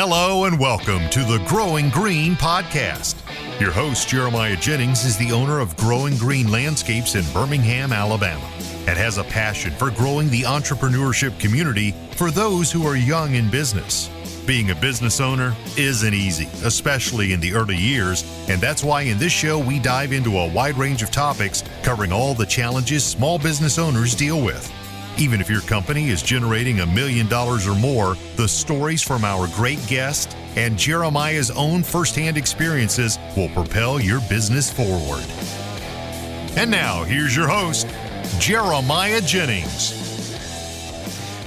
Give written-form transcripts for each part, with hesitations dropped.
Hello and welcome to the Growing Green podcast. Your host, Jeremiah Jennings, is the owner of Growing Green Landscapes in Birmingham, Alabama, and has a passion for growing the entrepreneurship community for those who are young in business. Being a business owner isn't easy, especially in the early years, and that's why in this show we dive into a wide range of topics covering all the challenges small business owners deal with. Even if your company is generating $1 million or more, the stories from our great guest and Jeremiah's own firsthand experiences will propel your business forward. And now, here's your host, Jeremiah Jennings.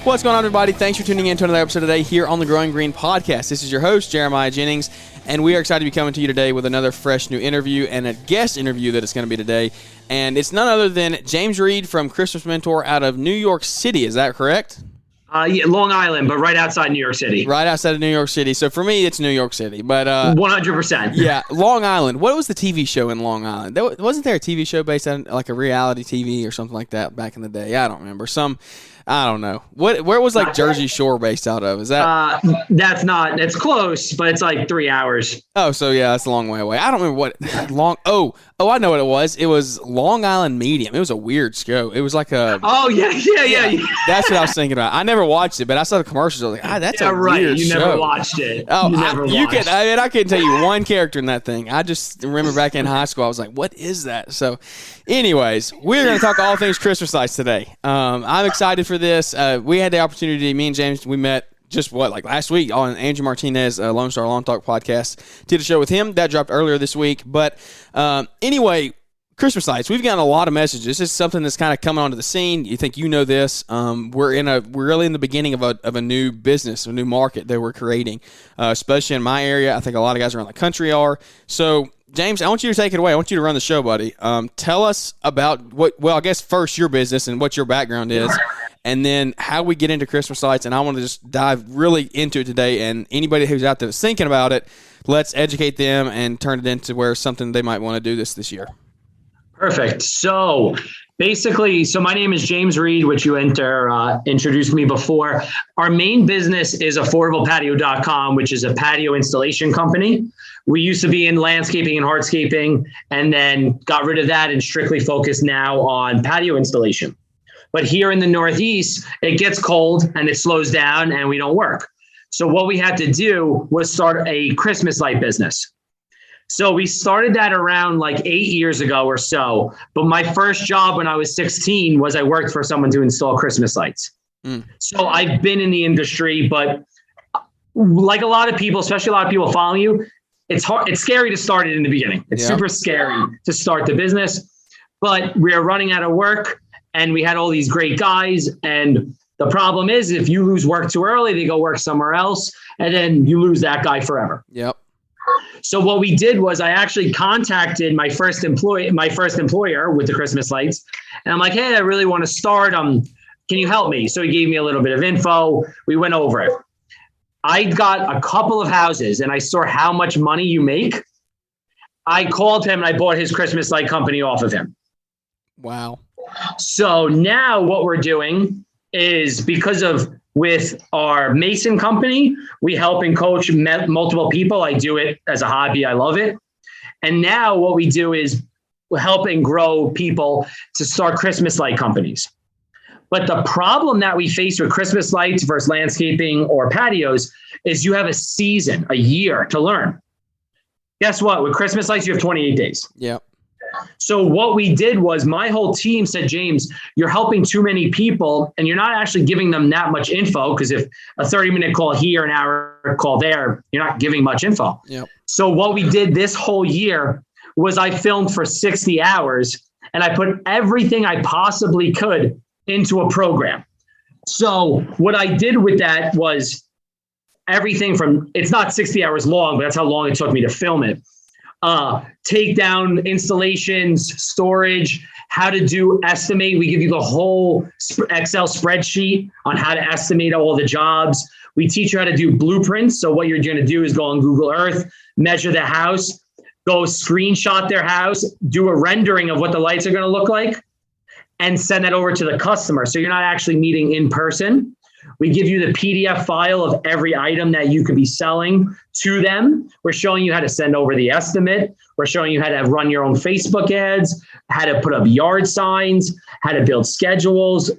What's going on, everybody? Thanks for tuning in to another episode today here on the Growing Green podcast. This is your host, Jeremiah Jennings, and we are excited to be coming to you today with another fresh new interview and a guest interview that it's going to be today. And it's none other than James Reed from Christmas Mentor out of New York City. Is that correct? Yeah, Long Island, but right outside New York City. Right outside of New York City. So for me, it's New York City. But 100%. Yeah, Long Island. What was the TV show in Long Island? Wasn't there a TV show based on like a reality TV or something like that back in the day? I don't remember. I don't know. Where was like Jersey Shore based out of? Is that? That's not. It's close, but it's like 3 hours. Oh, so yeah, that's a long way away. I don't remember what long. Oh, I know what it was. It was Long Island Medium. It was a weird show. It was like a. Oh yeah. That's what I was thinking about. I never watched it, but I saw the commercials. I was like, that's a weird show. You never watched it. Oh, I couldn't tell you one character in that thing. I just remember back in high school, I was like, what is that? So, anyways, we're going to talk all things Christmas lights today. I'm excited for this. We had the opportunity, me and James, we met just last week on Andrew Martinez, Lone Star Lawn Talk podcast. Did a show with him. That dropped earlier this week. But anyway, Christmas lights. We've gotten a lot of messages. This is something that's kind of coming onto the scene. You think you know this. We're really in the beginning of a new business, a new market that we're creating, especially in my area. I think a lot of guys around the country are. So, James, I want you to take it away. I want you to run the show, buddy. Tell us about I guess first your business and what your background is, and then how we get into Christmas lights. And I want to just dive really into it today. And anybody who's out there that's thinking about it, let's educate them and turn it into where something they might want to do this year. Perfect. So basically, my name is James Reed, which you introduced me before. Our main business is AffordablePatio.com, which is a patio installation company. We used to be in landscaping and hardscaping, and then got rid of that and strictly focused now on patio installation. But here in the Northeast, it gets cold and it slows down and we don't work. So what we had to do was start a Christmas light business. So we started that around like 8 years ago or so. But my first job when I was 16 was I worked for someone to install Christmas lights. So I've been in the industry, but like a lot of people, especially a lot of people following you, it's hard. It's scary to start it in the beginning. It's super scary to start the business, but we're running out of work and we had all these great guys. And the problem is if you lose work too early, they go work somewhere else and then you lose that guy forever. Yep. So what we did was I actually contacted my first employer with the Christmas lights. And I'm like, hey, I really want to start. Can you help me? So he gave me a little bit of info. We went over it. I got a couple of houses and I saw how much money you make. I called him and I bought his Christmas light company off of him. Wow. So now what we're doing is with our Mason company, we help and coach multiple people. I do it as a hobby. I love it. And now what we do is we help and grow people to start Christmas light companies. But the problem that we face with Christmas lights versus landscaping or patios is you have a year to learn. Guess what? With Christmas lights, you have 28 days. Yep. So what we did was my whole team said, James, you're helping too many people and you're not actually giving them that much info, because if a 30-minute call here, an hour call there, you're not giving much info. Yep. So what we did this whole year was I filmed for 60 hours and I put everything I possibly could into a program. So what I did with that was everything from, it's not 60 hours long, but that's how long it took me to film it. Take down installations, storage, how to estimate. We give you the whole Excel spreadsheet on how to estimate all the jobs. We teach you how to do blueprints. So what you're going to do is go on Google Earth, measure the house, go screenshot their house, do a rendering of what the lights are going to look like, and send that over to the customer. So you're not actually meeting in person. We give you the PDF file of every item that you could be selling to them. We're showing you how to send over the estimate. We're showing you how to run your own Facebook ads, how to put up yard signs, how to build schedules,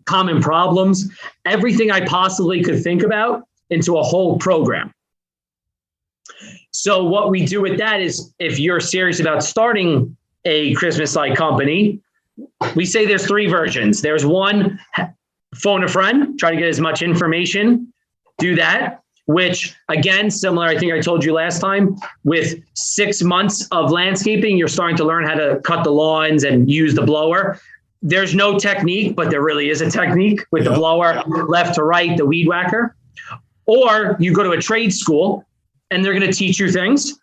common problems, everything I possibly could think about into a whole program. So what we do with that is, if you're serious about starting a Christmas light company, we say there's 3 versions. There's one, phone a friend, try to get as much information, do that, which again, similar, I think I told you last time, with 6 months of landscaping, you're starting to learn how to cut the lawns and use the blower. There's no technique, but there really is a technique with the blower, left to right, the weed whacker. Or you go to a trade school and they're going to teach you things.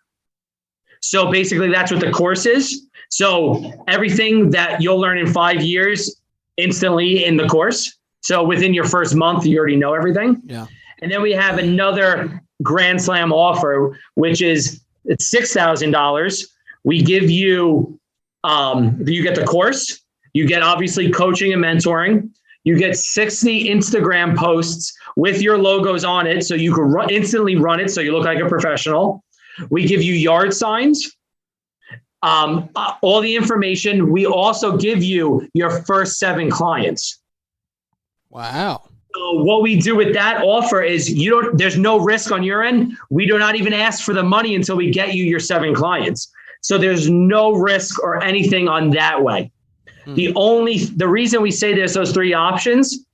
So basically that's what the course is. So everything that you'll learn in 5 years instantly in the course. So within your first month, you already know everything. Yeah. And then we have another Grand Slam offer, which is it's $6,000. We give you, you get the course. You get obviously coaching and mentoring. You get 60 Instagram posts with your logos on it, so you can instantly run it so you look like a professional. We give you yard signs, all the information. We also give you your first 7 clients. Wow. So what we do with that offer is there's no risk on your end. We do not even ask for the money until we get you your 7 clients. So there's no risk or anything on that way. The reason we say there's those 3 options,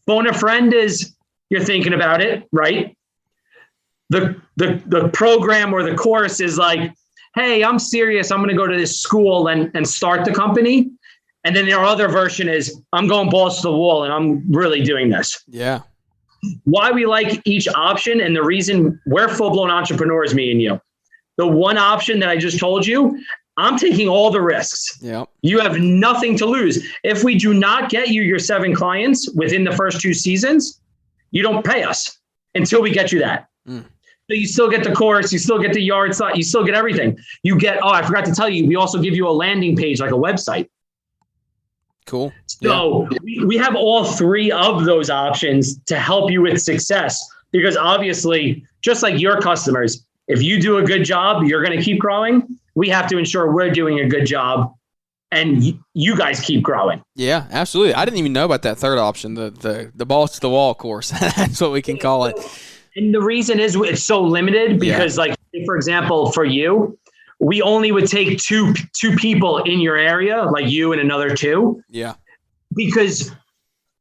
phone a friend is you're thinking about it, right? The program or the course is like, hey, I'm serious. I'm going to go to this school and start the company. And then their other version is I'm going balls to the wall and I'm really doing this. Yeah. Why we like each option, and the reason we're full-blown entrepreneurs, me and you. The one option that I just told you, I'm taking all the risks. Yep. You You have nothing to lose. If we do not get you your 7 clients within the first 2 seasons, you don't pay us until we get you that. So you still get the course, you still get the yard site, you still get everything. You get, I forgot to tell you, we also give you a landing page, like a website. Cool. So we have all 3 of those options to help you with success, because obviously, just like your customers, if you do a good job, you're going to keep growing. We have to ensure we're doing a good job and you guys keep growing. Yeah, absolutely. I didn't even know about that third option, the balls to the wall course. That's what we can call it. And the reason is it's so limited because, like, for example, for you, we only would take two people in your area, like you and another 2. Yeah. Because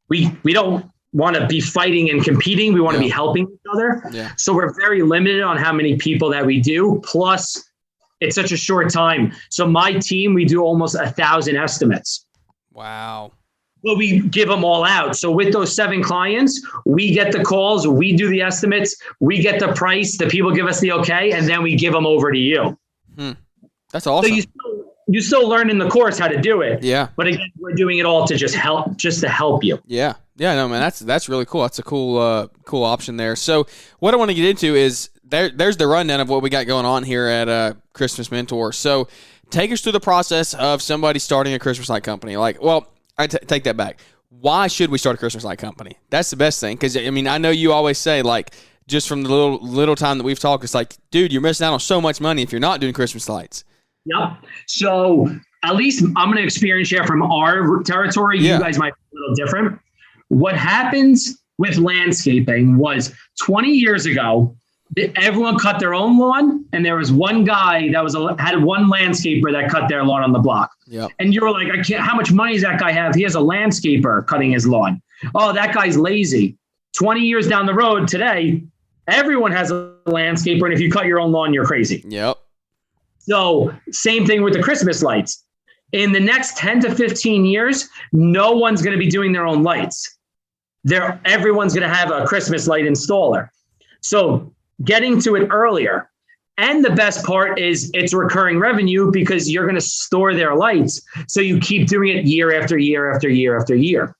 we don't want to be fighting and competing. We want to be helping each other. Yeah. So we're very limited on how many people that we do. Plus, it's such a short time. So my team, we do almost 1,000 estimates. Wow. Well, we give them all out. So with those 7 clients, we get the calls, we do the estimates, we get the price, the people give us the okay, and then we give them over to you. That's awesome. So you still learn in the course how to do it. Yeah. But again, we're doing it all to just to help you. Yeah. Yeah, no, man, that's really cool. That's a cool option there. So what I want to get into is there's the rundown of what we got going on here at Christmas Mentor. So take us through the process of somebody starting a Christmas light company. Like, well, I take that back. Why should we start a Christmas light company? That's the best thing. Because, I mean, I know you always say, like, just from the little time that we've talked, it's like, dude, you're missing out on so much money if you're not doing Christmas lights. Yep. So at least I'm going to experience share from our territory. Yeah. You guys might be a little different. What happens with landscaping was 20 years ago, everyone cut their own lawn, and there was one guy that had one landscaper that cut their lawn on the block. Yep. And you're like, how much money does that guy have? He has a landscaper cutting his lawn. Oh, that guy's lazy. 20 years down the road today, everyone has a landscaper, and if you cut your own lawn, you're crazy. Yep. So same thing with the Christmas lights. In the next 10 to 15 years, no one's going to be doing their own lights. Everyone's going to have a Christmas light installer. So getting to it earlier. And the best part is it's recurring revenue because you're going to store their lights. So you keep doing it year after year after year after year.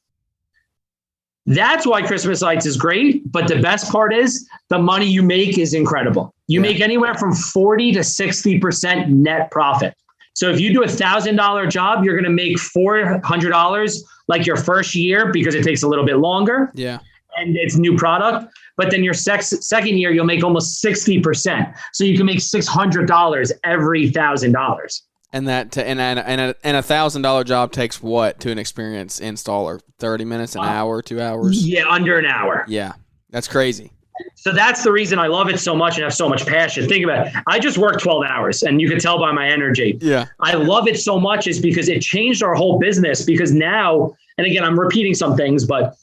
That's why Christmas lights is great. But the best part is the money you make is incredible. You make anywhere from 40 to 60% net profit. So if you do $1,000 job, you're going to make $400 like your first year because it takes a little bit longer. Yeah. and it's new product. But then your second year, you'll make almost 60%. So you can make $600 every $1,000. And that and a $1,000 job takes what to an experienced installer? 30 minutes, an hour, 2 hours? Yeah, under an hour. Yeah, that's crazy. So that's the reason I love it so much and have so much passion. Think about it. I just worked 12 hours and you can tell by my energy. Yeah. I love it so much is because it changed our whole business, because now, and again, I'm repeating some things, but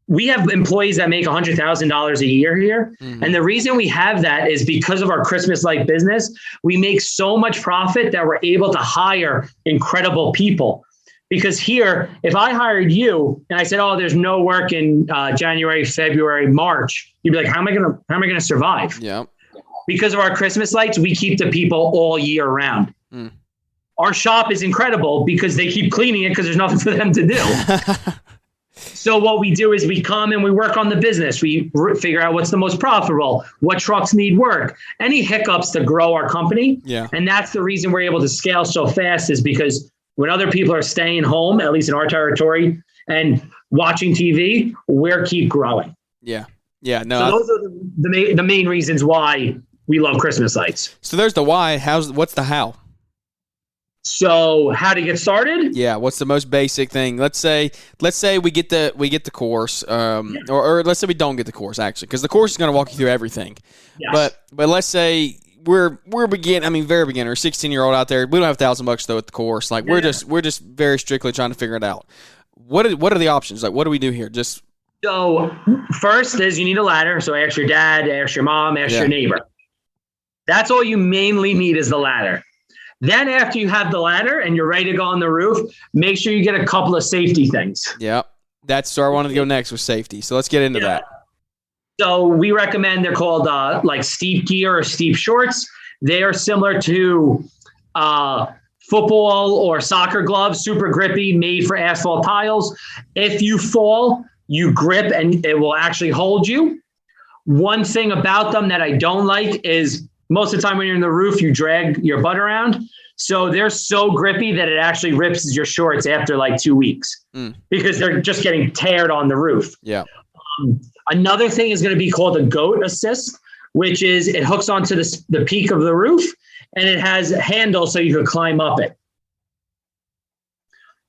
we have employees that make $100,000 a year here. Mm-hmm. And the reason we have that is because of our Christmas light business. We make so much profit that we're able to hire incredible people. Because here, if I hired you and I said, "Oh, there's no work in January, February, March," you'd be like, "How am I gonna survive?" Yeah. Because of our Christmas lights, we keep the people all year round. Mm. Our shop is incredible because they keep cleaning it because there's nothing for them to do. So what we do is we come and we work on the business. We figure out what's the most profitable, what trucks need work, any hiccups to grow our company. Yeah. And that's the reason we're able to scale so fast, is because when other people are staying home, at least in our territory, and watching TV, we're keep growing. Yeah. Yeah. No. So those are the main reasons why we love Christmas lights. So there's the why. What's the how? So how to get started? Yeah. What's the most basic thing? Let's say we get the course, or let's say we don't get the course actually, because the course is going to walk you through everything. Yes. But let's say we're very beginner, 16-year-old out there. We don't have $1,000 to throw at the course. Like we're just very strictly trying to figure it out. What are the options? Like what do we do here? So first is you need a ladder. So ask your dad, ask your mom, ask your neighbor. That's all you mainly need is the ladder. Then after you have the ladder and you're ready to go on the roof, make sure you get a couple of safety things. Yeah, that's where I wanted to go next with safety. So let's get into that. So we recommend, they're called like steep gear or steep shorts. They are similar to football or soccer gloves, super grippy, made for asphalt tiles. If you fall, you grip and it will actually hold you. One thing about them that I don't like is most of the time when you're in the roof, you drag your butt around. So they're so grippy that it actually rips your shorts after like 2 weeks because they're just getting teared on the roof. Yeah. Another thing is going to be called a goat assist, which is it hooks onto the peak of the roof and it has a handle so you can climb up it.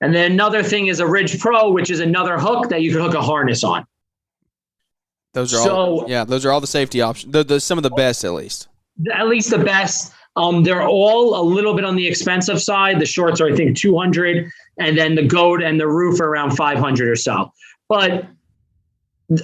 And then another thing is a Ridge Pro, which is another hook that you can hook a harness on. Those are all the safety options. They're some of the best, at least. At least the best. They're all a little bit on the expensive side. The shorts are, I think, $200, and then the goat and the roof are around $500 or so. But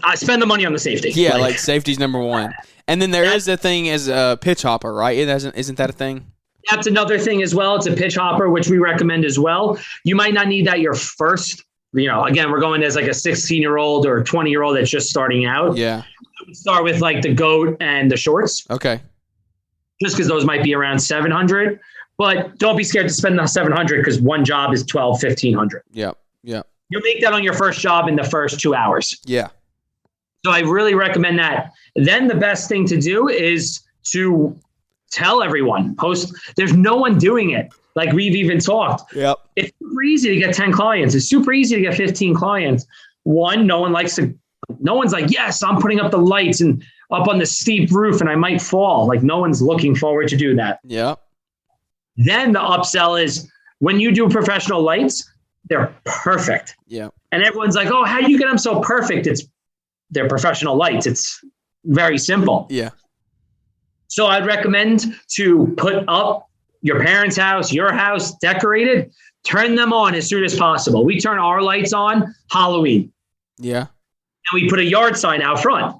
I spend the money on the safety. Yeah, like safety's number one. And then there is a thing as a pitch hopper, right? Isn't that a thing? That's another thing as well. It's a pitch hopper, which we recommend as well. You might not need that your first. Again, we're going as like a 16-year-old or 20-year-old that's just starting out. Yeah. Start with like the goat and the shorts. Okay. Just because those might be around $700, but don't be scared to spend the $700 because one job is $1,200, $1,500. Yeah. Yeah. You'll make that on your first job in the first 2 hours. Yeah. So I really recommend that. Then the best thing to do is to tell everyone. There's no one doing it. Like we've even talked. Yep. It's super easy to get 10 clients. It's super easy to get 15 clients. No one's like, yes, I'm putting up the lights and up on the steep roof and I might fall. Like no one's looking forward to do that. Yeah. Then the upsell is when you do professional lights, they're perfect. Yeah. And everyone's like, oh, how do you get them so perfect? They're professional lights. It's very simple. Yeah. So I'd recommend to put up your parents' house, your house, decorated, turn them on as soon as possible. We turn our lights on Halloween. Yeah. And we put a yard sign out front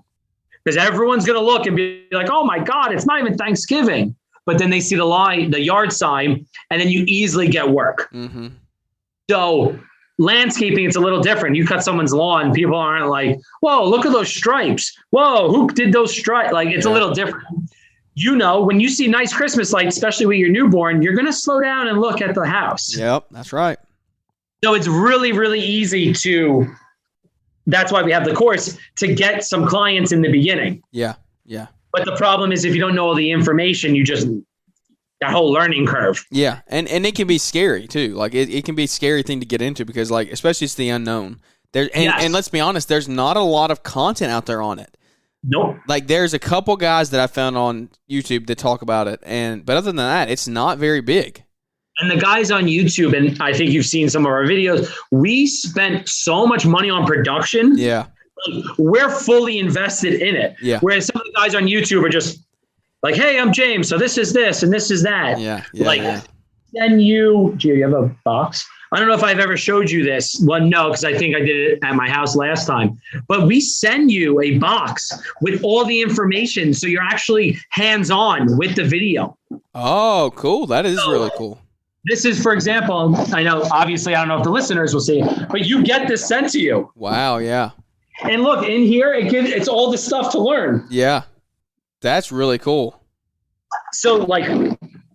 because everyone's going to look and be like, oh my God, it's not even Thanksgiving. But then they see the yard sign and then you easily get work. Mm-hmm. So landscaping, it's a little different. You cut someone's lawn, people aren't like, whoa, look at those stripes. Whoa, who did those stripes? Like it's a little different. When you see nice Christmas lights, especially with your newborn, you're going to slow down and look at the house. Yep, that's right. So it's really, really easy that's why we have the course, to get some clients in the beginning. Yeah, yeah. But the problem is if you don't know all the information, that whole learning curve. Yeah, and it can be scary too. Like it can be a scary thing to get into because like, especially it's the unknown. And let's be honest, there's not a lot of content out there on it. Nope. Like there's a couple guys that I found on YouTube that talk about it, but other than that, it's not very big. And the guys on YouTube, and I think you've seen some of our videos, we spent so much money on production. Yeah. We're fully invested in it. Yeah. Whereas some of the guys on YouTube are just like, hey, I'm James, so this is this and this is that. Yeah. Then you have a box? I don't know if I've ever showed you this. Well, no, because I think I did it at my house last time. But we send you a box with all the information, so you're actually hands-on with the video. Oh, cool. That is really cool. This is, for example, I know, obviously, I don't know if the listeners will see it, but you get this sent to you. Wow, yeah. And look, in here, it's all the stuff to learn. Yeah. That's really cool. So, like,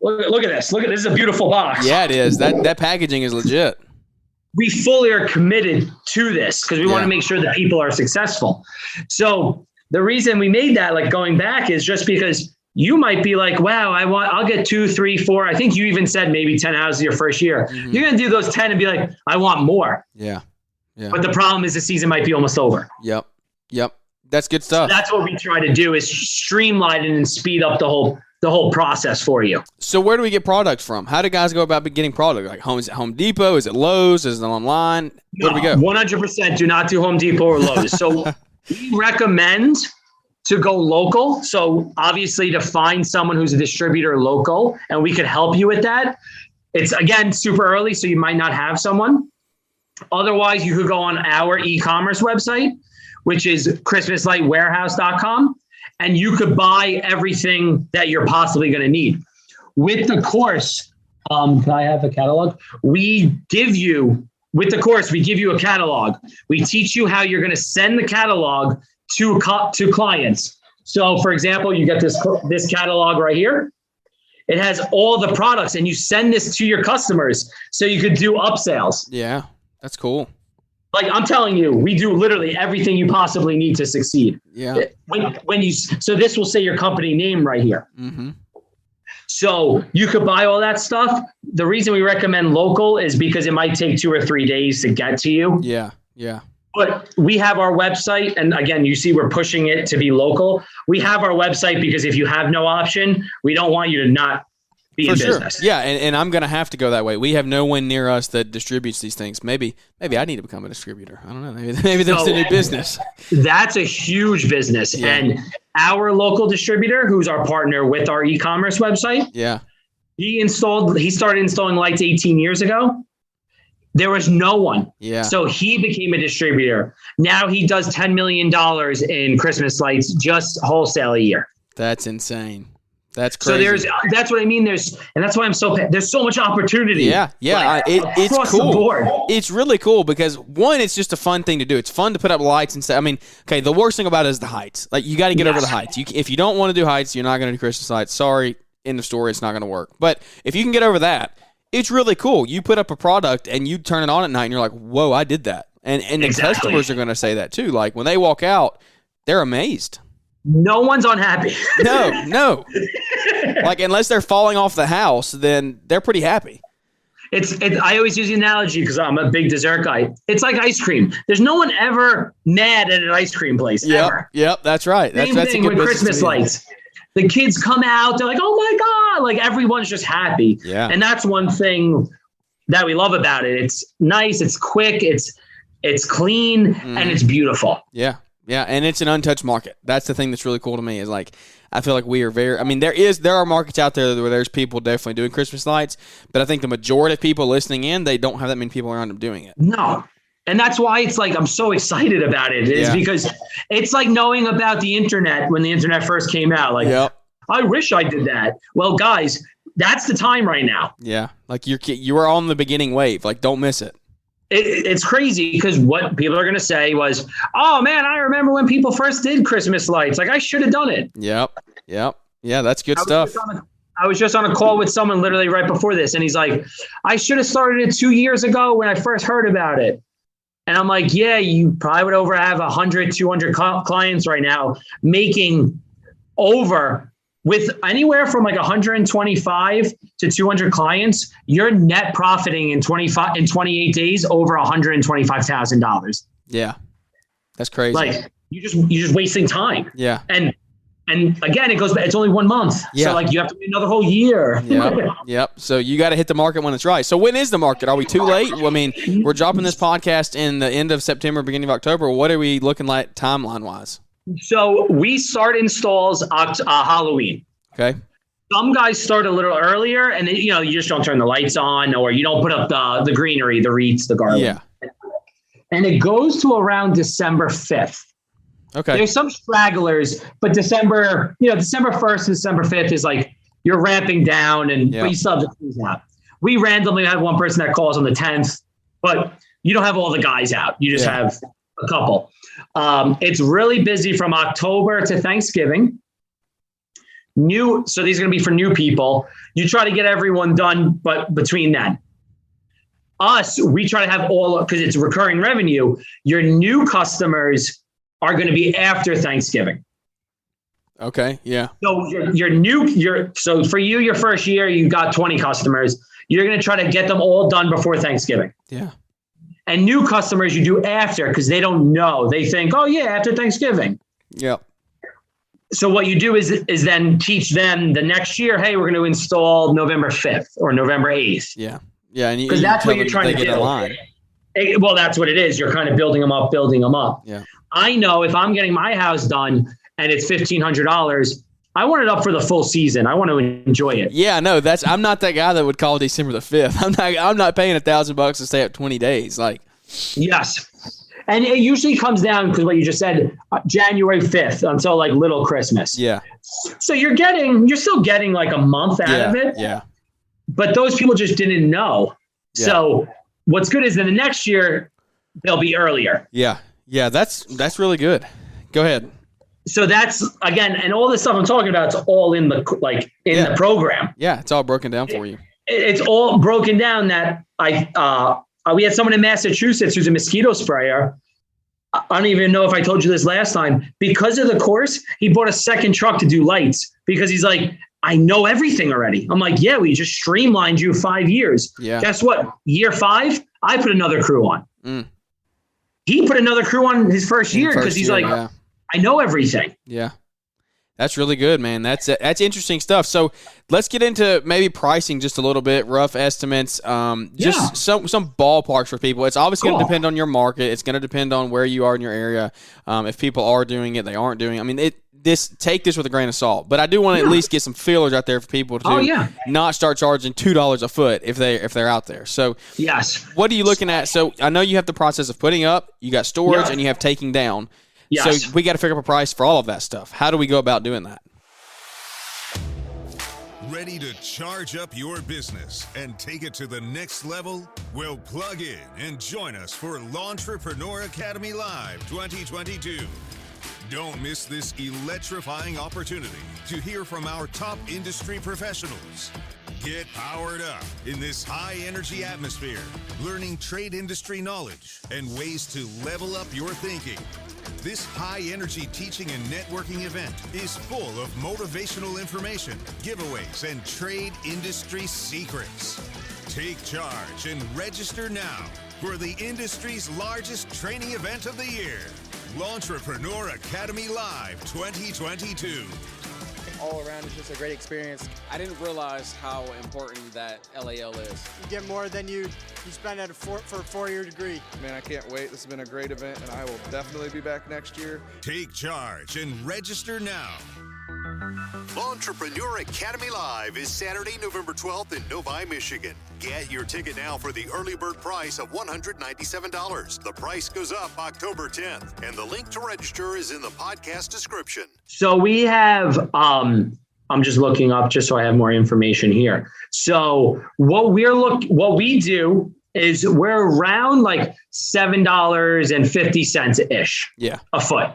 look at this. This is a beautiful box. Yeah, it is. That packaging is legit. We fully are committed to this because we want to make sure that people are successful. So the reason we made that, like going back, is just because you might be like, wow, I'll get 2, 3, 4. I think you even said maybe 10 houses your first year. Mm-hmm. You're going to do those 10 and be like, I want more. Yeah. Yeah. But the problem is the season might be almost over. Yep. That's good stuff. So that's what we try to do, is streamline it and speed up the whole process for you. So where do we get products from? How do guys go about getting product? Like is it Home Depot? Is it Lowe's? Is it online? Where do we go? 100% do not do Home Depot or Lowe's. So we recommend to go local. So obviously to find someone who's a distributor local, and we could help you with that. It's, again, super early, so you might not have someone. Otherwise, you could go on our e-commerce website, which is christmaslightwarehouse.com. And you could buy everything that you're possibly going to need. With the course, can I have a catalog? We give you a catalog. We teach you how you're going to send the catalog to clients. So, for example, you get this catalog right here. It has all the products, and you send this to your customers so you could do upsales. Yeah, that's cool. Like, I'm telling you, we do literally everything you possibly need to succeed. Yeah. So this will say your company name right here. Mm-hmm. So you could buy all that stuff. The reason we recommend local is because it might take 2 or 3 days to get to you. Yeah. But we have our website, and again, you see we're pushing it to be local. We have our website because if you have no option, we don't want you to not be in business. Yeah, and I'm going to have to go that way. We have no one near us that distributes these things. Maybe I need to become a distributor. I don't know. Maybe that's a new business. That's a huge business. Yeah. And our local distributor, who's our partner with our e-commerce website, he started installing lights 18 years ago. There was no one. Yeah. So he became a distributor. Now he does $10 million in Christmas lights, just wholesale a year. That's insane. That's crazy. So that's what I mean. There's why there's so much opportunity. Yeah. It's across cool. The board. It's really cool because, one, it's just a fun thing to do. It's fun to put up lights and stuff. I mean, okay, the worst thing about it is the heights. Like, you got to get over the heights. If you don't want to do heights, you're not going to do Christmas lights. Sorry, end of story. It's not going to work. But if you can get over that, it's really cool. You put up a product and you turn it on at night and you're like, whoa, I did that. And the customers are going to say that too. Like, when they walk out, they're amazed. No one's unhappy. No. Like, unless they're falling off the house, then they're pretty happy. I always use the analogy because I'm a big dessert guy. It's like ice cream. There's no one ever mad at an ice cream place ever. Yep, that's right. Same that's thing a good with Christmas lights. The kids come out, they're like, oh my God, like everyone's just happy. Yeah. And that's one thing that we love about it. It's nice, it's quick, it's clean, and it's beautiful. Yeah, and it's an untouched market. That's the thing that's really cool to me, is like, I feel like we are there are markets out there where there's people definitely doing Christmas lights, but I think the majority of people listening in, they don't have that many people around them doing it. No. And that's why it's like, I'm so excited about it, is because it's like knowing about the internet when the internet first came out. Like, I wish I did that. Well, guys, that's the time right now. Yeah. Like, you are on the beginning wave. Like, don't miss it. It's crazy because what people are going to say was, oh man, I remember when people first did Christmas lights. Like, I should have done it. Yep. Yeah, that's good stuff. I was just on a call with someone literally right before this, and he's like, I should have started it 2 years ago when I first heard about it. And I'm like, yeah, you probably would have 100, 200 clients right now making over, with anywhere from like 125 to 200 clients, you're net profiting in 28 days over $125,000. Yeah. That's crazy. Like you're just wasting time. Yeah. And again, it's only 1 month. Yeah. So like you have to wait another whole year. Yep. So you got to hit the market when it's right. So when is the market? Are we too late? Well, I mean, we're dropping this podcast in the end of September, beginning of October. What are we looking like timeline wise? So we start installs Halloween. Okay. Some guys start a little earlier, and then, you just don't turn the lights on, or you don't put up the greenery, the wreaths, the garland. Yeah. And it goes to around December 5th. Okay. There's some stragglers, but December 1st and December 5th is like you're ramping down, but you still have the crews out. We randomly have one person that calls on the 10th, but you don't have all the guys out. You just have a couple. It's really busy from October to Thanksgiving. So these are going to be for new people. You try to get everyone done, but between then. We try to have because it's recurring revenue. Your new customers are going to be after Thanksgiving. Okay. Yeah. So so for you, your first year, you got 20 customers. You're going to try to get them all done before Thanksgiving. Yeah. And new customers you do after, because they don't know. They think, oh yeah, after Thanksgiving. Yep. So what you do is then teach them the next year, hey, we're going to install November 5th or November 8th. Yeah. Yeah. And because that's what you're trying to do. Well, that's what it is. You're kind of building them up. Yeah. I know if I'm getting my house done and it's $1,500, I want it up for the full season. I want to enjoy it. Yeah, no, I'm not that guy that would call December the 5th. I'm not paying $1,000 to stay up 20 days. Like, yes. And it usually comes down, because what you just said, January 5th until like little Christmas. Yeah. So you're still getting like a month out of it. Yeah. But those people just didn't know. Yeah. So what's good is in the next year, they'll be earlier. Yeah. Yeah. That's really good. Go ahead. So that's, again, and all this stuff I'm talking about, it's all in the program. Yeah. It's all broken down for you. It's all broken down that we had someone in Massachusetts who's a mosquito sprayer. I don't even know if I told you this last time. Because of the course, he bought a second truck to do lights, because he's like, I know everything already. I'm like, yeah, we just streamlined you 5 years. Yeah. Guess what? Year 5, I put another crew on. Mm. He put another crew on his first year because he's like, I know everything. Yeah. That's really good, man. That's interesting stuff. So let's get into maybe pricing just a little bit, rough estimates, just some ballparks for people. It's obviously going to depend on your market. It's going to depend on where you are in your area. If people are doing it, they aren't doing it. I mean, take this with a grain of salt. But I do want to at least get some feelers out there for people to not start charging $2 a foot if they're out there. So yes, what are you looking at? So I know you have the process of putting up, you got storage, and you have taking down. Yes. So we got to figure out a price for all of that stuff. How do we go about doing that? Ready to charge up your business and take it to the next level? Well, plug in and join us for Launchpreneur Academy Live 2022. Don't miss this electrifying opportunity to hear from our top industry professionals. Get powered up in this high-energy atmosphere, learning trade industry knowledge and ways to level up your thinking. This high-energy teaching and networking event is full of motivational information, giveaways, and trade industry secrets. Take charge and register now for the industry's largest training event of the year, Launchpreneur Academy Live 2022. All around, it's just a great experience. I didn't realize how important that LAL is. You get more than you spend at for a 4-year degree. Man, I can't wait. This has been a great event, and I will definitely be back next year. Take charge and register now. Entrepreneur Academy Live is Saturday, November 12th in Novi, Michigan. Get your ticket now for the early bird price of $197. The price goes up October 10th, and the link to register is in the podcast description. So we have, I'm just looking up just so I have more information here. So what we do is we're around like $7.50 ish a foot.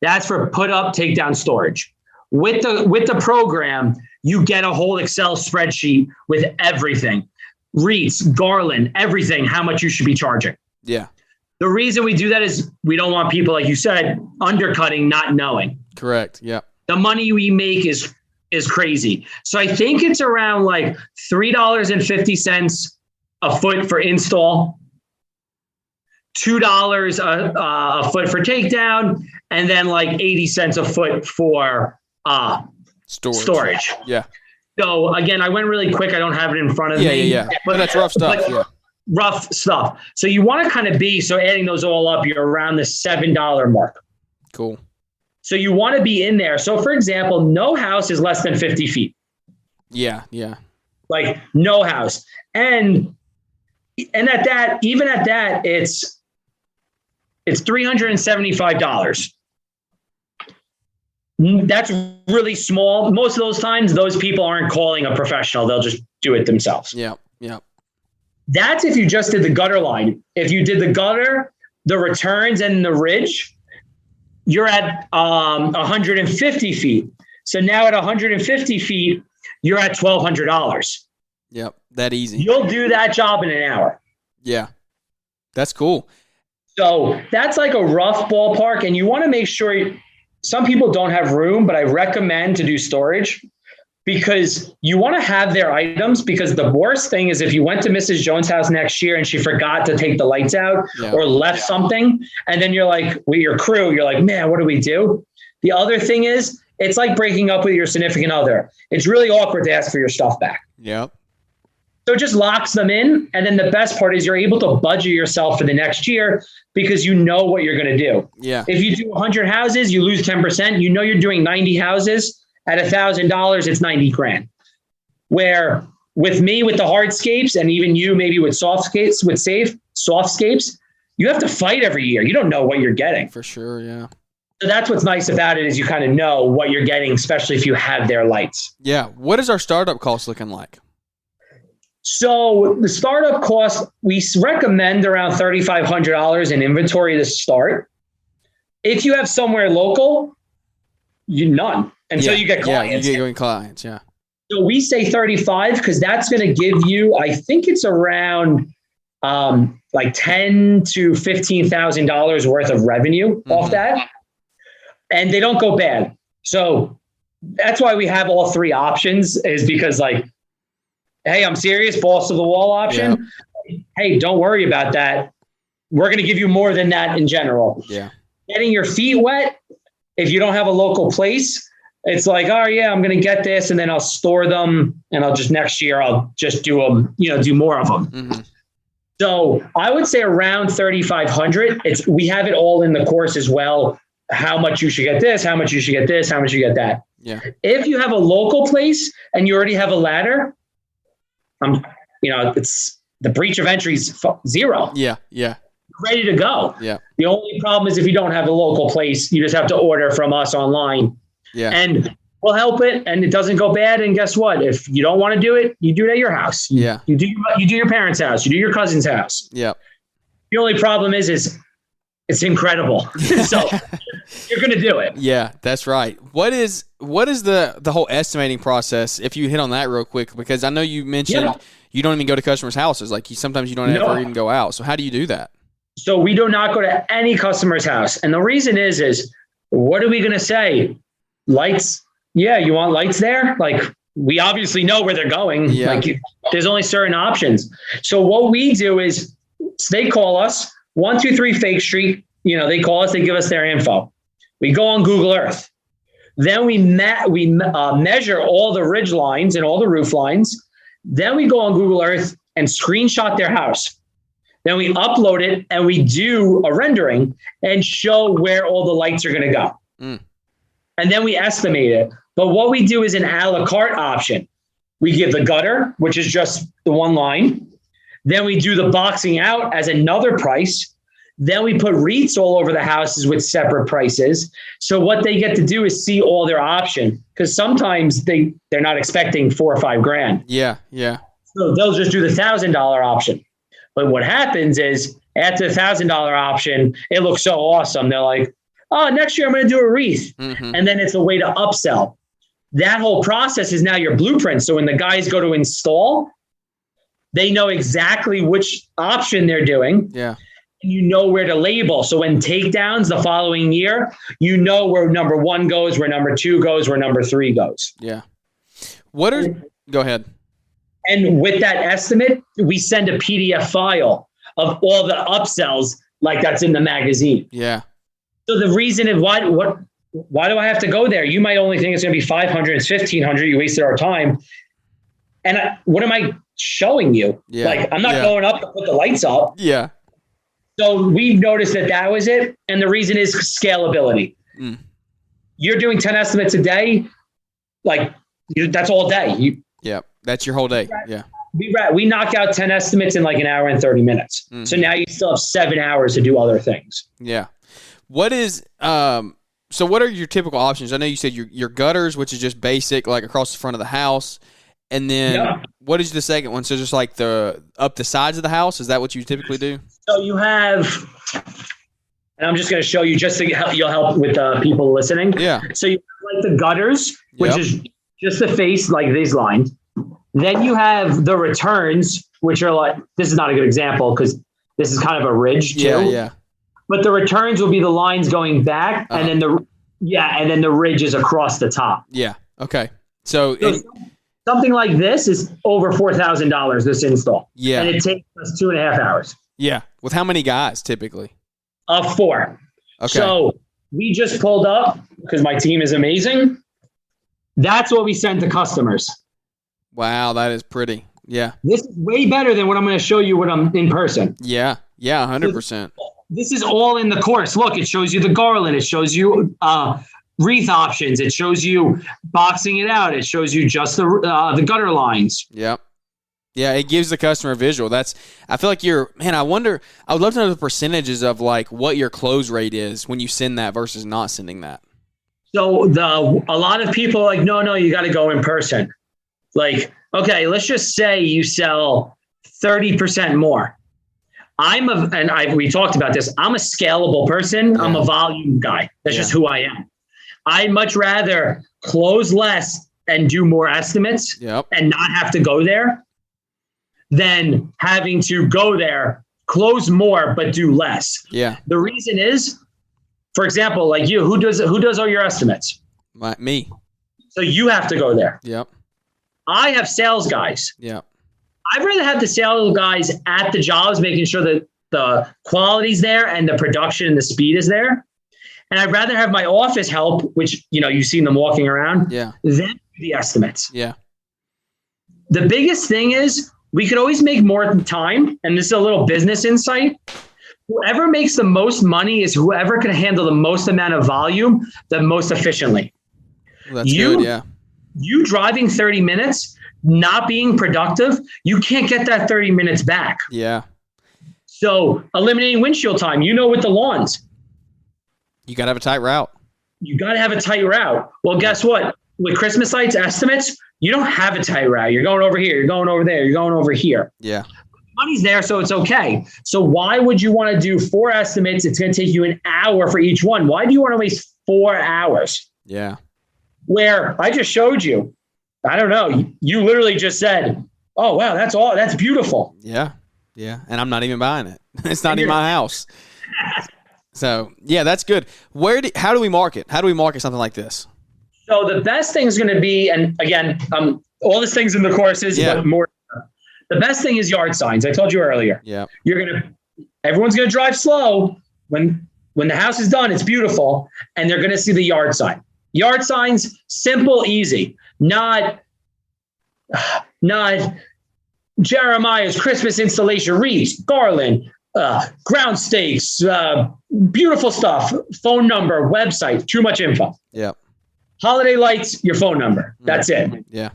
That's for put up, take down storage. With the program, you get a whole Excel spreadsheet with everything, wreaths, garland, everything, how much you should be charging. Yeah. The reason we do that is we don't want people, like you said, undercutting, not knowing. Correct. Yeah. The money we make is crazy. So I think it's around like $3.50 a foot for install. $2 a foot for takedown, and then like 80 cents a foot for storage. Yeah. So again, I went really quick. I don't have it in front of me. Yeah. But that's rough stuff. Yeah. Rough stuff. So you want to kind of so adding those all up, you're around the $7 mark. Cool. So you want to be in there. So for example, no house is less than 50 feet. Yeah. Like no house. And at that, even at that, it's $375. That's really small. Most of those times, those people aren't calling a professional. They'll just do it themselves. Yeah. That's if you just did the gutter line. If you did the gutter, the returns, and the ridge, you're at 150 feet. So now at 150 feet, you're at $1,200. Yep. That easy. You'll do that job in an hour. Yeah. That's cool. So that's like a rough ballpark. And you want to make sure some people don't have room, but I recommend to do storage because you want to have their items, because the worst thing is if you went to Mrs. Jones' house next year and she forgot to take the lights out or left something, and then you're like, with your crew, you're like, man, what do we do? The other thing is, it's like breaking up with your significant other. It's really awkward to ask for your stuff back. Yep. So it just locks them in. And then the best part is you're able to budget yourself for the next year because you know what you're going to do. Yeah. If you do 100 houses, you lose 10%. You know you're doing 90 houses. At $1,000, it's 90 grand. Where with me, with the hardscapes, and even you maybe with softscapes, softscapes, you have to fight every year. You don't know what you're getting. For sure, yeah. So that's what's nice about it is you kind of know what you're getting, especially if you have their lights. Yeah. What is our startup cost looking like? So the startup cost, we recommend around $3,500 in inventory to start. If you have somewhere local, none. Until you get clients. Yeah, you get clients, yeah. So we say 35 because that's going to give you, I think it's around like $10,000 to $15,000 worth of revenue off that. And they don't go bad. So that's why we have all three options, is because like, hey, I'm serious, balls to the wall option. Yeah. Hey, don't worry about that. We're going to give you more than that in general. Yeah. Getting your feet wet, if you don't have a local place, it's like, oh yeah, I'm going to get this and then I'll store them and next year I'll just do them, do more of them. Mm-hmm. So I would say around 3,500. We have it all in the course as well. How much you should get this, how much you should get this, how much you get that. Yeah. If you have a local place and you already have a ladder, it's the breach of entry is 0. Yeah. Ready to go. Yeah. The only problem is if you don't have a local place, you just have to order from us online. Yeah. And we'll help it, and it doesn't go bad. And guess what? If you don't want to do it, you do it at your house. You do your parents' house. You do your cousin's house. Yeah. The only problem is it's incredible. So you're going to do it. Yeah, that's right. What is the whole estimating process? If you hit on that real quick, because I know you mentioned you don't even go to customers' houses. Like sometimes you don't ever even go out. So how do you do that? So we do not go to any customer's house. And the reason is what are we going to say? Lights. Yeah. You want lights there? Like we obviously know where they're going. Yeah. Like there's only certain options. So what we do is they call us 123 Fake Street. They call us, they give us their info. We go on Google Earth. Then we measure all the ridge lines and all the roof lines. Then we go on Google Earth and screenshot their house. Then we upload it and we do a rendering and show where all the lights are going to go. And then we estimate it. But what we do is an a la carte option. We give the gutter, which is just the one line. Then we do the boxing out as another price. Then we put REITs all over the houses with separate prices. So what they get to do is see all their option, because sometimes they're not expecting $4 or $5 grand. Yeah. So they'll just do the $1,000 option. But what happens is after the $1,000 option, it looks so awesome. They're like, oh, next year I'm going to do a wreath. Mm-hmm. And then it's a way to upsell. That whole process is now your blueprint. So when the guys go to install, they know exactly which option they're doing. Yeah. And you know where to label. So when takedowns the following year, you know where number 1 goes, where number 2 goes, where number 3 goes. Yeah. Go ahead. And with that estimate, we send a PDF file of all the upsells like that's in the magazine. Yeah. So the reason is why do I have to go there? You might only think it's going to be 500, it's 1,500. You wasted our time. And what am I showing you? Yeah. Like, I'm not going up to put the lights up. Yeah. So we've noticed that was it. And the reason is scalability. You're doing 10 estimates a day. Like, that's all day. Yeah. That's your whole day. Yeah. We knock out 10 estimates in like an hour and 30 minutes. So now you still have 7 hours to do other things. Yeah. What is, so what are your typical options? I know you said your gutters, which is just basic, like across the front of the house. And then what is the second one? So just like up the sides of the house? Is that what you typically do? So you have, and I'm just going to show you just to you'll help with people listening. Yeah. So you have like the gutters, which is just the face, like these lines. Then you have the returns, which are like, this is not a good example because this is kind of a ridge too. Yeah. But the returns will be the lines going back and then the ridge is across the top. Yeah. Okay. So something like this is over $4,000 this install. Yeah. And it takes us 2.5 hours. Yeah. With how many guys typically? 4. Okay. So we just pulled up because my team is amazing. That's what we send to customers. Wow. That is pretty. Yeah. This is way better than what I'm going to show you when I'm in person. Yeah. Yeah. 100%. This is all in the course. Look, it shows you the garland. It shows you wreath options. It shows you boxing it out. It shows you just the gutter lines. Yep. Yeah, it gives the customer a visual. I feel like I wonder, I would love to know the percentages of like what your close rate is when you send that versus not sending that. So a lot of people are like, no, you got to go in person. Like, okay, let's just say you sell 30% more. We talked about this. I'm a scalable person. Yeah. I'm a volume guy. That's just who I am. I'd much rather close less and do more estimates and not have to go there than having to go there, close more, but do less. Yeah. The reason is, for example, like you, who does all your estimates? Me. So you have to go there. Yep. I have sales guys. Yep. I'd rather have the sales guys at the jobs, making sure that the quality's there and the production and the speed is there. And I'd rather have my office help, which, you've seen them walking around, than the estimates. Yeah. The biggest thing is we could always make more time. And this is a little business insight. Whoever makes the most money is whoever can handle the most amount of volume the most efficiently. Well, that's good, yeah. You driving 30 minutes, not being productive, you can't get that 30 minutes back. Yeah. So eliminating windshield time, with the lawns. You got to have a tight route. Well, guess what? With Christmas lights estimates, you don't have a tight route. You're going over here. You're going over there. You're going over here. Yeah. Money's there, so it's okay. So why would you want to do 4 estimates? It's going to take you an hour for each one. Why do you want to waste 4 hours? Yeah. Where I just showed you, I don't know. You literally just said, "Oh wow, that's beautiful." Yeah, yeah, and I'm not even buying it. It's not even my house. So yeah, that's good. How do we market? How do we market something like this? So the best thing is going to be, and again, all these things in the courses, but more. The best thing is yard signs. I told you earlier. Yeah, everyone's going to drive slow when the house is done. It's beautiful, and they're going to see the yard sign. Yard signs, simple, easy. Not Jeremiah's Christmas installation wreaths, garland, ground stakes, beautiful stuff, phone number, website, too much info. Yeah. Holiday lights, your phone number. That's it. Yeah.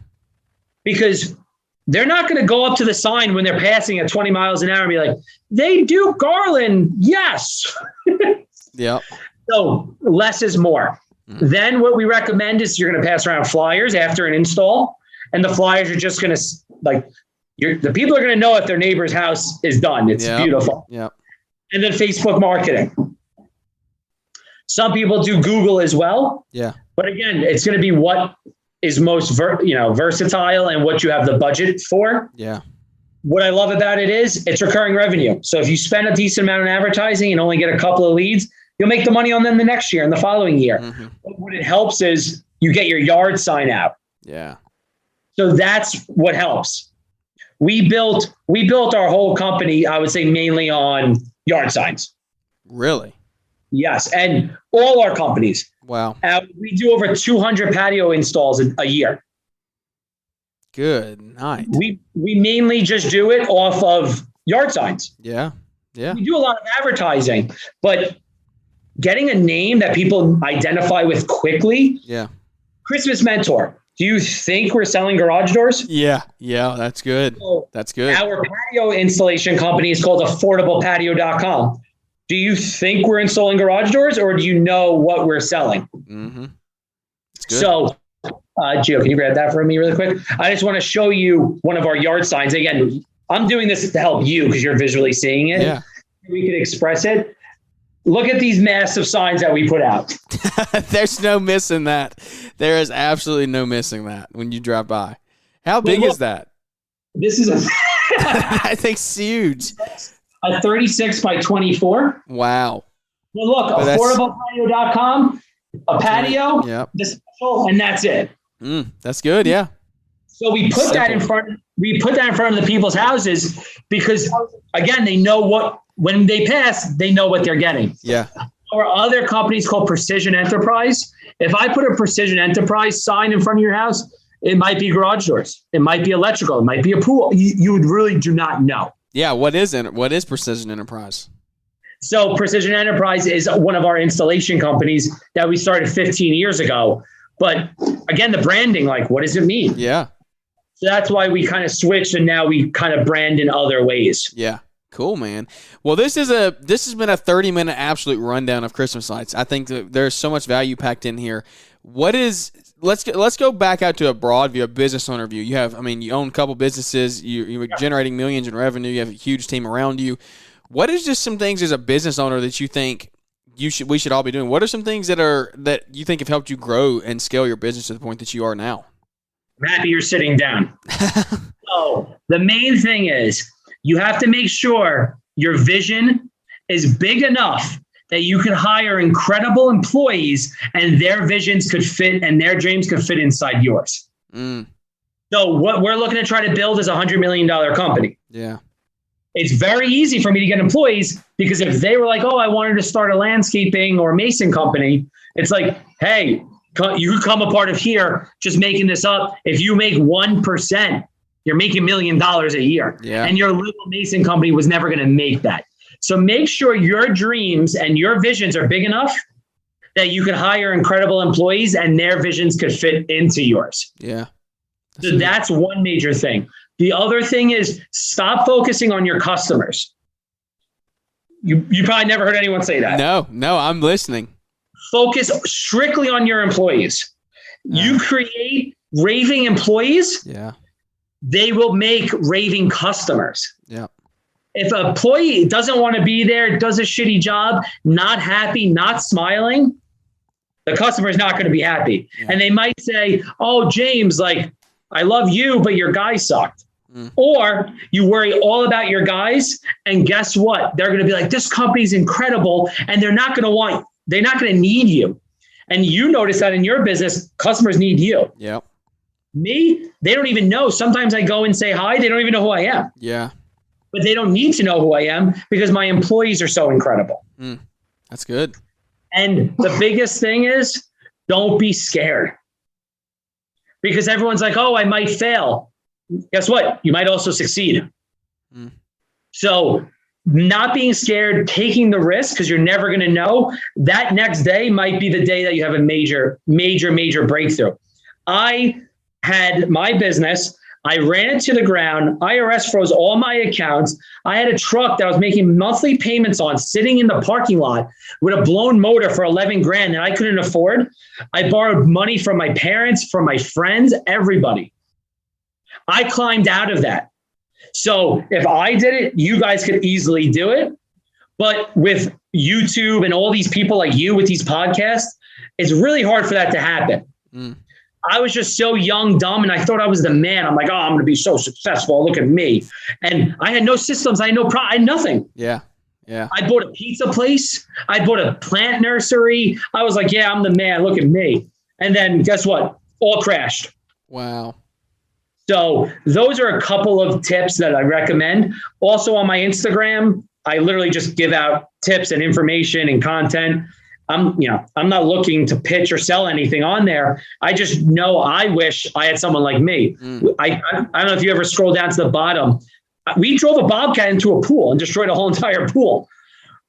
Because they're not going to go up to the sign when they're passing at 20 miles an hour and be like, they do garland. Yes. Yeah. So less is more. Then what we recommend is you're going to pass around flyers after an install, and the flyers are just going to the people are going to know if their neighbor's house is done. It's beautiful. Yeah. And then Facebook marketing. Some people do Google as well. Yeah. But again, it's going to be what is most versatile and what you have the budget for. Yeah. What I love about it is it's recurring revenue. So if you spend a decent amount on advertising and only get a couple of leads, you'll make the money on them the next year and the following year. Mm-hmm. But what it helps is you get your yard sign out. Yeah. So that's what helps. We built our whole company, I would say, mainly on yard signs. Really? Yes, and all our companies. Wow. We do over 200 patio installs a year. Good night. We mainly just do it off of yard signs. Yeah. Yeah. We do a lot of advertising, but getting a name that people identify with quickly. Yeah. Christmas Mentor. Do you think we're selling garage doors? Yeah. Yeah. That's good. That's good. Our patio installation company is called affordablepatio.com. Do you think we're installing garage doors, or do you know what we're selling? Mm-hmm. So, Gio, can you grab that for me really quick? I just want to show you one of our yard signs. Again, I'm doing this to help you because you're visually seeing it. Yeah. We could express it. Look at these massive signs that we put out. There's no missing that. There is absolutely no missing that when you drive by. How big is that? This is I think it's huge. a 36 by 24. Wow. Well, look, affordablepatio.com, a patio, Yep. the special, and that's it. That's good. Yeah. So we put that in front. We put that in front of the people's houses because, again, they know what when they pass, they know what they're getting. Yeah. Or other companies called Precision Enterprise. If I put a Precision Enterprise sign in front of your house, it might be garage doors. It might be electrical. It might be a pool. You would really do not know. Yeah. What is Precision Enterprise? So Precision Enterprise is one of our installation companies that we started 15 years ago. But again, the branding, like, what does it mean? Yeah. So that's why we kind of switched, and now we kind of brand in other ways. Yeah. Cool, man. Well, this has been a 30-minute absolute rundown of Christmas lights. I think that there's so much value packed in here. Let's go back out to a broad view, a business owner view. You own a couple businesses. You're generating millions in revenue. You have a huge team around you. What is just some things as a business owner that you think we should all be doing? What are some things that you think have helped you grow and scale your business to the point that you are now? I'm happy you're sitting down. So the main thing is you have to make sure your vision is big enough that you can hire incredible employees and their visions could fit and their dreams could fit inside yours. So what we're looking to try to build is a $100 million company. Yeah. It's very easy for me to get employees because if they were like, oh, I wanted to start a landscaping or mason company, it's like, hey, you could come a part of here, just making this up. If you make 1%, you're making $1 million a year. Yeah. And your little mason company was never going to make that. So make sure your dreams and your visions are big enough that you can hire incredible employees and their visions could fit into yours. Yeah. So that's one major thing. The other thing is stop focusing on your customers. You probably never heard anyone say that. No, I'm listening. Focus strictly on your employees. You create raving employees. Yeah. They will make raving customers. Yeah. If an employee doesn't want to be there, does a shitty job, not happy, not smiling, the customer is not going to be happy. Yeah. And they might say, oh, James, like, I love you, but your guys sucked. Or you worry all about your guys, and guess what? They're going to be like, this company's incredible, and they're not going to need you. And you notice that in your business, customers need you. Yeah. Me, they don't even know. Sometimes I go and say hi. They don't even know who I am. Yeah. But they don't need to know who I am because my employees are so incredible. That's good. And the biggest thing is don't be scared. Because everyone's like, oh, I might fail. Guess what? You might also succeed. So not being scared, taking the risk because you're never going to know. That next day might be the day that you have a major, major, major breakthrough. I had my business. I ran it to the ground. IRS froze all my accounts. I had a truck that I was making monthly payments on sitting in the parking lot with a blown motor for 11 grand that I couldn't afford. I borrowed money from my parents, from my friends, everybody. I climbed out of that. So if I did it, you guys could easily do it. But with YouTube and all these people like you with these podcasts, it's really hard for that to happen. I was just so young, dumb, and I thought I was the man. I'm like, oh, I'm going to be so successful. Look at me. And I had no systems. I had nothing. Yeah. Yeah. I bought a pizza place. I bought a plant nursery. I was like, yeah, I'm the man. Look at me. And then guess what? All crashed. Wow. So those are a couple of tips that I recommend. Also on my Instagram, I literally just give out tips and information and content. I'm not looking to pitch or sell anything on there. I just know I wish I had someone like me. I don't know if you ever scroll down to the bottom. We drove a Bobcat into a pool and destroyed a whole entire pool.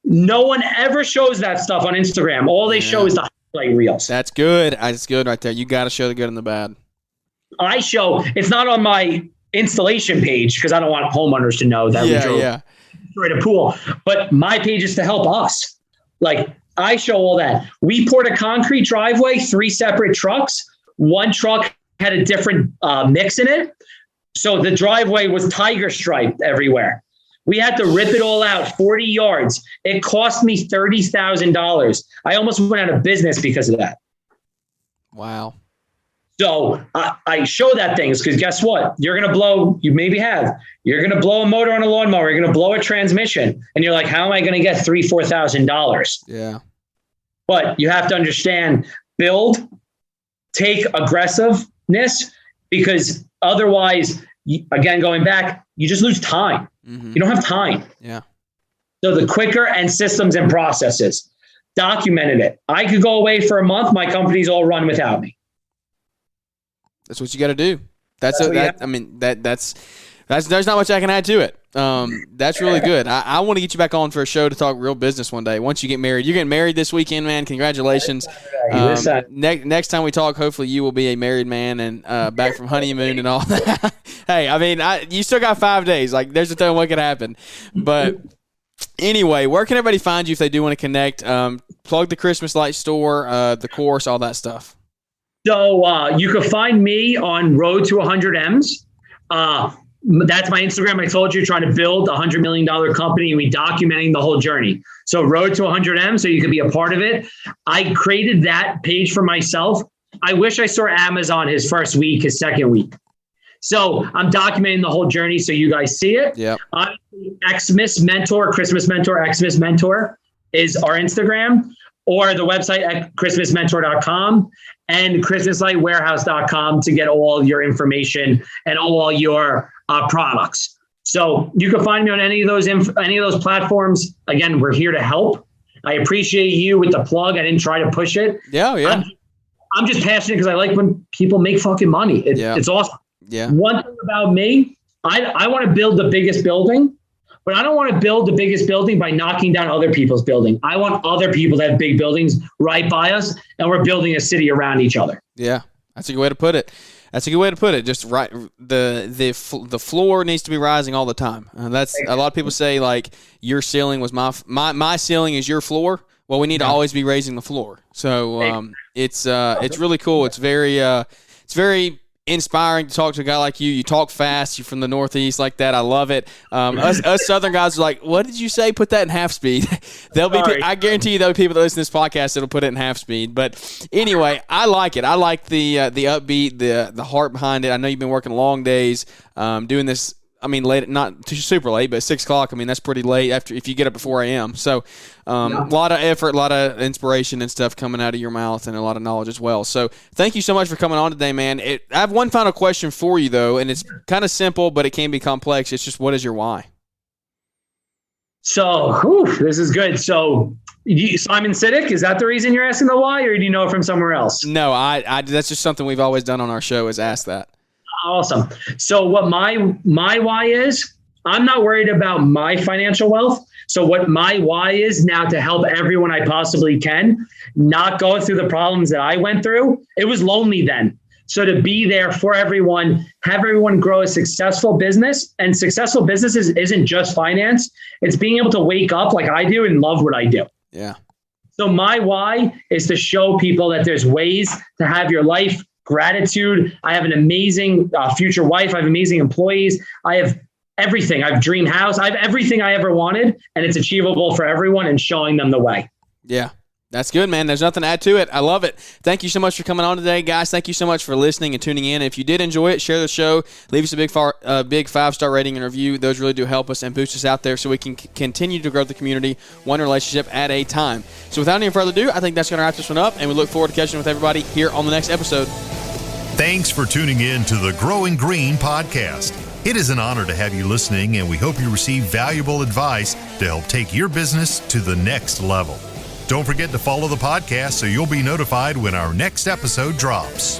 No one ever shows that stuff on Instagram. All they show is the highlight reels. That's good. That's good right there. You got to show the good and the bad. It's not on my installation page because I don't want homeowners to know that we destroyed a pool. But my page is to help us. Like, I show all that. We poured a concrete driveway, 3 separate trucks. One truck had a different mix in it. So the driveway was tiger striped everywhere. We had to rip it all out, 40 yards. It cost me $30,000. I almost went out of business because of that. Wow. So I show that things because guess what? You're going to blow, you're going to blow a motor on a lawnmower. You're going to blow a transmission. And you're like, how am I going to get $3,000, $4,000? Yeah. But you have to understand, build, take aggressiveness, because otherwise, again, going back, you just lose time. You don't have time. Yeah. So the quicker and systems and processes, documented it. I could go away for a month. My company's all run without me. That's what you got to do. There's not much I can add to it. That's really good. I want to get you back on for a show to talk real business one day. Once you get married, you're getting married this weekend, man. Congratulations. Next time we talk, hopefully you will be a married man and back from honeymoon and all that. Hey, I mean, you still got 5 days. Like, there's a time what could happen. But anyway, where can everybody find you if they do want to connect? Plug the Christmas light store, the course, all that stuff. So you can find me on Road to 100 M's. That's my Instagram. I told you, trying to build a $100 million company, and we documenting the whole journey. So Road to 100 M, so you can be a part of it. I created that page for myself. I wish I saw Amazon his first week, his second week. So I'm documenting the whole journey so you guys see it. Yeah. Xmas Mentor, Christmas Mentor, Xmas Mentor is our Instagram, or the website at christmasmentor.com and christmaslightwarehouse.com to get all your information and all your products. So you can find me on any of those platforms. Again, we're here to help. I appreciate you with the plug. I didn't try to push it. Yeah. I'm just passionate because I like when people make fucking money. It's awesome. Yeah. One thing about me, I want to build the biggest building, but I don't want to build the biggest building by knocking down other people's building. I want other people to have big buildings right by us, and we're building a city around each other. Yeah, that's a good way to put it. Just right. The floor needs to be rising all the time. That's a lot of people say, like, your ceiling was my ceiling is your floor. Well, we need to always be raising the floor. So it's really cool. It's very inspiring to talk to a guy like you. You talk fast. You're from the Northeast like that. I love it. Us Southern guys are like, what did you say? Put that in half speed. I guarantee you there'll be people that listen to this podcast that'll put it in half speed. But anyway, I like it. I like the upbeat, the heart behind it. I know you've been working long days, doing this. I mean, late, not too super late, but 6 o'clock. I mean, that's pretty late if you get up at 4 a.m. So, a lot of effort, a lot of inspiration and stuff coming out of your mouth, and a lot of knowledge as well. So, thank you so much for coming on today, man. I have one final question for you, though, and it's kind of simple, but it can be complex. It's just, what is your why? So, this is good. So, Simon Sinek, is that the reason you're asking the why, or do you know it from somewhere else? No, that's just something we've always done on our show, is ask that. Awesome. So what my why is, I'm not worried about my financial wealth. So what my why is now to help everyone I possibly can, not go through the problems that I went through. It was lonely then. So to be there for everyone, have everyone grow a successful business, and successful businesses isn't just finance. It's being able to wake up like I do and love what I do. Yeah. So my why is to show people that there's ways to have your life gratitude. I have an amazing future wife. I have amazing employees. I have everything. I have dream house. I have everything I ever wanted, and it's achievable for everyone and showing them the way. Yeah. That's good, man. There's nothing to add to it. I love it. Thank you so much for coming on today, guys. Thank you so much for listening and tuning in. If you did enjoy it, share the show. Leave us a big 5-star rating and review. Those really do help us and boost us out there so we can continue to grow the community one relationship at a time. So without any further ado, I think that's going to wrap this one up, and we look forward to catching with everybody here on the next episode. Thanks for tuning in to the Growing Green podcast. It is an honor to have you listening, and we hope you receive valuable advice to help take your business to the next level. Don't forget to follow the podcast so you'll be notified when our next episode drops.